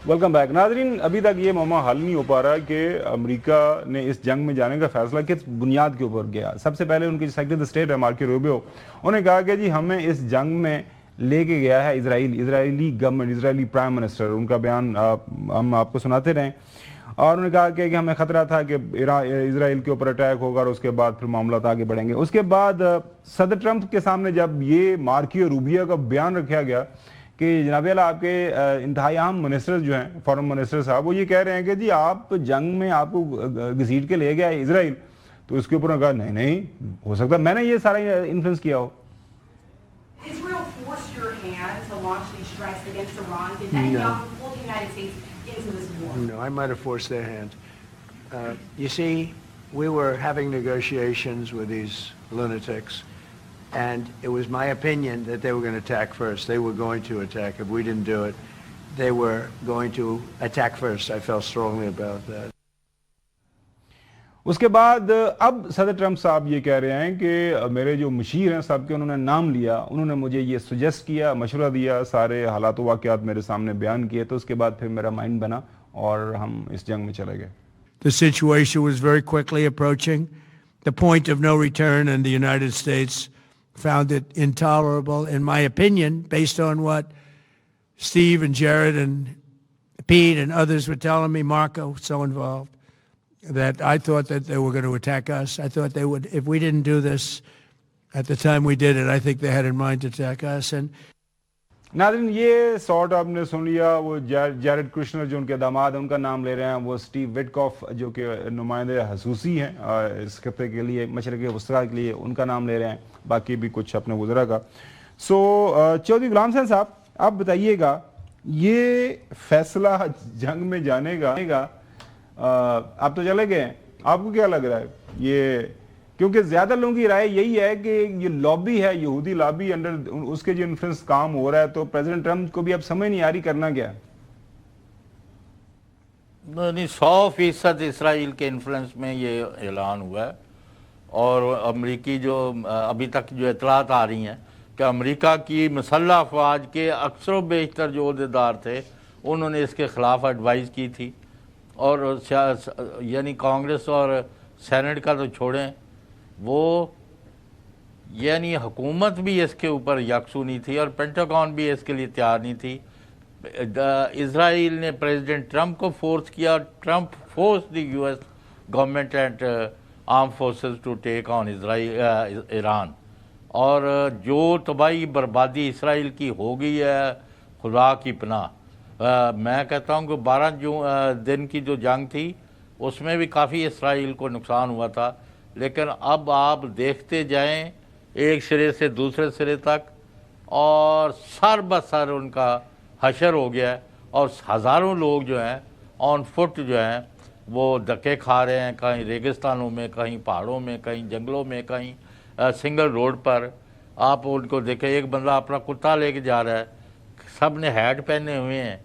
Welcome back नाजरीन। अभी तक ये मामला हल नहीं हो पा रहा कि अमेरिका ने इस जंग में जाने का फैसला किस बुनियाद के ऊपर किया। सबसे पहले उनके सेक्रेटरी ऑफ स्टेट है मार्को रूबियो, उन्होंने कहा कि जी हमें इस जंग में लेके गया है Israeli government, Israeli prime minister. उनका बयान हम आपको सुनाते रहें। और उन्होंने कहा कि हमें खतरा था कि इजराइल के ऊपर अटैक होगा और उसके बाद फिर मामला आगे बढ़ेंगे। उसके बाद सदर ट्रंप के सामने जब ये मार्को रूबियो का बयान रखा गया कि जनाब अला आपके इंतहाई अहम मिनिस्टर जो हैं, फॉरेन मिनिस्टर साहब, वो ये कह रहे हैं कि जी आप जंग में आपको घसीट के ले गया है इसराइल, तो उसके ऊपर कहा नहीं नहीं हो सकता मैंने ये सारा इन्फ्लुएंस किया हो। Israel forced your hand to launch these strikes against Iran. Did Netanyahu pull the United States into this war? No, I might have forced their hand. You see, we were having negotiations with these lunatics, and it was my opinion that they were going to attack first. They were going to attack. If we didn't do it, they were going to attack first. I felt strongly about that. उसके बाद अब सदर Trump साहब ये कह रहे हैं कि मेरे जो मुशीर हैं साहब के उन्होंने नाम लिया, उन्होंने मुझे ये सुजेस्ट किया, मशवरा दिया, सारे हालात व वाक़यात मेरे सामने बयान किए, तो उसके बाद फिर मेरा माइंड बना और हम इस जंग में चले गए। The situation was very quickly approaching the point of no return, and the United States found it intolerable, in my opinion, based on what Steve and Jared and Pete and others were telling me, Marco, so involved, that I thought that they were going to attack us. I thought they would, if we didn't do this at the time we did it, I think they had in mind to attack us. And नाज़रीन ये shot आपने सुन लिया, वो Jared Kushner जो उनके दामाद हैं उनका नाम ले रहे हैं, वो स्टीव विटकॉफ जो कि नुमाइंदे हसूसी हैं इस खत्े के लिए, मशरक़ वस्ता के लिए, उनका नाम ले रहे हैं, बाकी भी कुछ अपने गुजरा का। सो चौधरी गुलाम हुसैन साहब, आप बताइएगा ये फैसला जंग में जाने का आप तो चले गए, आपको क्या लग रहा है ये? क्योंकि ज्यादा लोगों की राय यही है कि ये लॉबी है, यहूदी लॉबी, अंडर उसके जो इन्फ्लुएंस काम हो रहा है, तो प्रेसिडेंट ट्रंप को भी अब समझ नहीं आ रही करना क्या। नहीं, 100% इसराइल के इन्फ्लुएंस में ये ऐलान हुआ है। और अमेरिकी जो अभी तक जो इतलात आ रही हैं कि अमेरिका की मसल्ह अफवाज के अक्सर बेशतर जो अहदेदार थे उन्होंने इसके ख़िलाफ़ एडवाइस की थी, और यानी कांग्रेस और सेनेट का तो छोड़ें, वो यानी हुकूमत भी इसके ऊपर यकसू नहीं थी और पेंटागन भी इसके लिए तैयार नहीं थी। इजराइल ने प्रेसिडेंट ट्रंप को फोर्स किया, Trump force the US government and arm forces to take on Iran. और जो तबाही बर्बादी इसराइल की हो गई है, खुदा की पनाह। मैं कहता हूँ कि 12 दिन की जो जंग थी उसमें भी काफ़ी इसराइल को नुकसान हुआ था, लेकिन अब आप देखते जाएं एक सिरे से दूसरे सिरे तक, और सर बसर उनका हशर हो गया है, और हज़ारों लोग जो हैं ऑन फुट जो हैं वो धक्के खा रहे हैं, कहीं रेगिस्तानों में, कहीं पहाड़ों में, कहीं जंगलों में, कहीं सिंगल रोड पर। आप उनको देखें, एक बंदा अपना कुत्ता लेके जा रहा है, सब ने हैट पहने हुए हैं,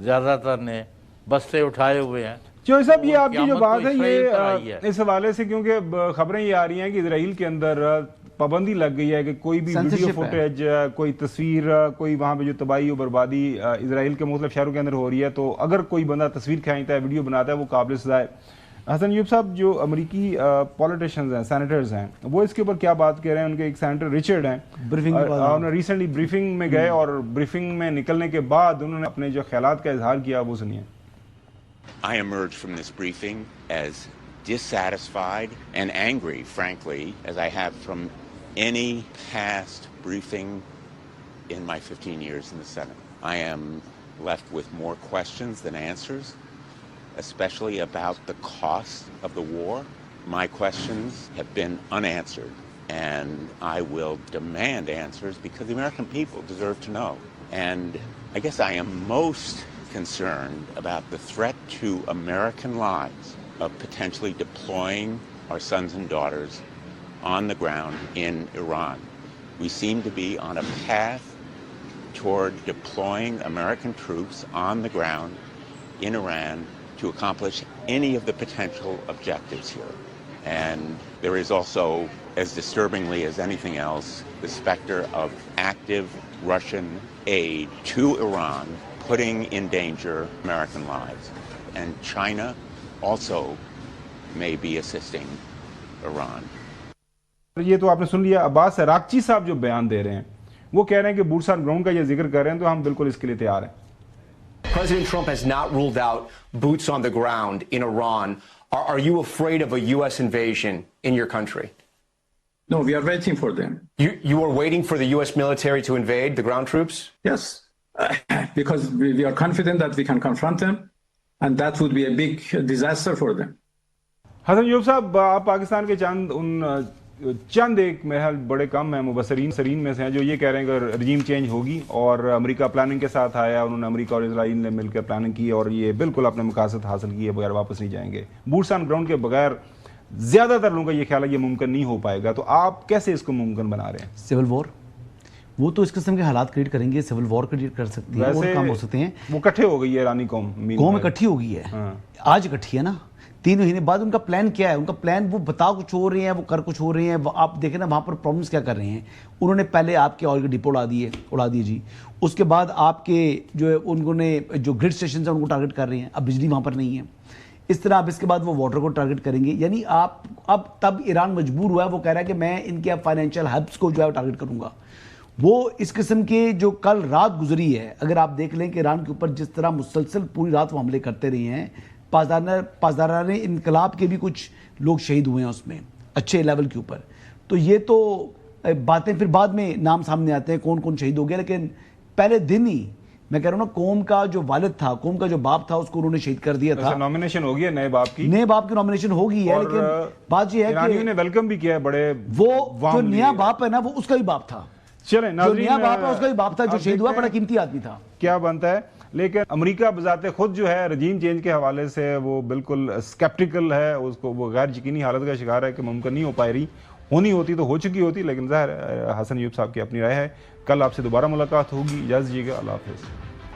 ज़्यादातर ने बस्ते उठाए हुए हैं। जो साहब ये आपकी जो बात है ये इस हवाले से, क्योंकि खबरें ये आ रही हैं कि इजराइल के अंदर पाबंदी लग गई है कि कोई भी वीडियो फुटेज, कोई तस्वीर, कोई वहाँ पे जो तबाही और बर्बादी इजराइल के मुख्तलिफ शहरों के अंदर हो रही है, तो अगर कोई बंदा तस्वीर खींचता है, वीडियो बनाता है, वो काबिल सज़ा है। हसन यूब साहब जो अमेरिकी पॉलिटिशियंस हैं, सेनेटर्स हैं, वो इसके ऊपर क्या बात कह रहे हैं? उनके एक सेनेटर रिचर्ड हैं, उन्होंने रिसेंटली ब्रीफिंग में गए और ब्रीफिंग में निकलने के बाद उन्होंने अपने जो ख्यालात का इजहार किया, वो सुनिए। I emerged from this briefing as dissatisfied and angry, frankly, as I have from any past briefing in my 15 years in the Senate. I am left with more questions than answers, especially about the cost of the war. My questions have been unanswered, and I will demand answers because the American people deserve to know. And I guess I am most concerned about the threat to American lives of potentially deploying our sons and daughters on the ground in Iran. We seem to be on a path toward deploying American troops on the ground in Iran to accomplish any of the potential objectives here. And there is also, as disturbingly as anything else, the specter of active Russian aid to Iran putting in danger American lives. And China also may be assisting Iran. ये तो आपने सुन लिया। Abbas Araghchi साहब जो बयान दे रहे हैं वो कह रहे हैं कि बूट्स ऑन ग्राउंड का ये जिक्र कर रहे हैं तो हम बिल्कुल इसके लिए तैयार हैं। President Trump has not ruled out boots on the ground in Iran. Are you afraid of a U.S. invasion in your country? No, we are waiting for them. You are waiting for the U.S. military to invade the ground troops? Yes, because we are confident that we can confront them, and that would be a big disaster for them. Hasan यूब साहब, आप पाकिस्तान के चंद एक मेरे ख्याल बड़े कम हैं मुबसरीन में से हैं जो ये कह रहे हैं कि रजीम चेंज होगी और अमेरिका प्लानिंग के साथ आया, उन्होंने अमेरिका और इजराइल ने मिलकर प्लानिंग की और ये बिल्कुल अपने मकासद हासिल किए बगैर वापस नहीं जाएंगे। बूट्स ऑन ग्राउंड के बगैर ज्यादातर लोगों का ये ख्याल है ये मुमकिन नहीं हो पाएगा, तो आप कैसे इसको मुमकिन बना रहे हैं? सिविल वॉर, वो तो इस किस्म के हालात क्रिएट करेंगे, सिविल वॉर क्रिएट कर सकती है और काम हो सकते हैं। वो इकट्ठे हो गई है ईरानी कौम इकट्ठी हो गई है, आज इकट्ठी है ना। 3 महीने बाद उनका प्लान क्या है? उनका प्लान वो बता कुछ हो रहे हैं, वो कर कुछ हो रहे हैं। आप देखें ना वहाँ पर प्रॉब्लम्स क्या कर रहे हैं। उन्होंने पहले आपके ऑयल के डिपो उड़ा दिए जी। उसके बाद आपके जो है उन्होंने जो ग्रिड स्टेशन है उनको टारगेट कर रहे हैं, अब बिजली वहाँ पर नहीं है। इस तरह अब इसके बाद वो वाटर को टारगेट करेंगे। यानी आप अब तब ईरान मजबूर हुआ है, वो कह रहा है कि मैं इनके फाइनेंशियल हब्स को जो है टारगेट करूँगा। वो इस किस्म के जो कल रात गुजरी है, अगर आप देख लें कि ईरान के ऊपर जिस तरह मुसलसल पूरी रात वो हमले करते रहे हैं, पासदाराने इनकलाब के भी कुछ लोग शहीद हुए हैं उसमें अच्छे लेवल के ऊपर। तो ये तो बातें फिर बाद में नाम सामने आते हैं कौन कौन शहीद हो गया, लेकिन पहले दिन ही मैं कह रहा हूँ ना, कौम का जो वालिद था, कौम का जो बाप था, उसको उन्होंने शहीद कर दिया था। नॉमिनेशन हो गया नए बाप की नॉमिनेशन हो गई है, लेकिन बात ये है कि ने वेलकम भी किया है बड़े। वो जो नया बाप है ना, वो उसका भी बाप था। चले जो नया बाप है उसका भी बाप था, जो शहीद हुआ बड़ा कीमती आदमी था। क्या बनता है, लेकिन अमेरिका बजाते खुद जो है रजीम चेंज के हवाले से वो बिल्कुल स्केप्टिकल है, उसको वो गैर यकीनी हालत का शिकार है कि मुमकिन नहीं हो पाई रही, होनी होती तो हो चुकी होती। लेकिन ज़ाहिर हसन यूब साहब की अपनी राय है। कल आपसे दोबारा मुलाकात होगी, इजाज़त दीजिएगा, अल्लाह हाफ़िज़।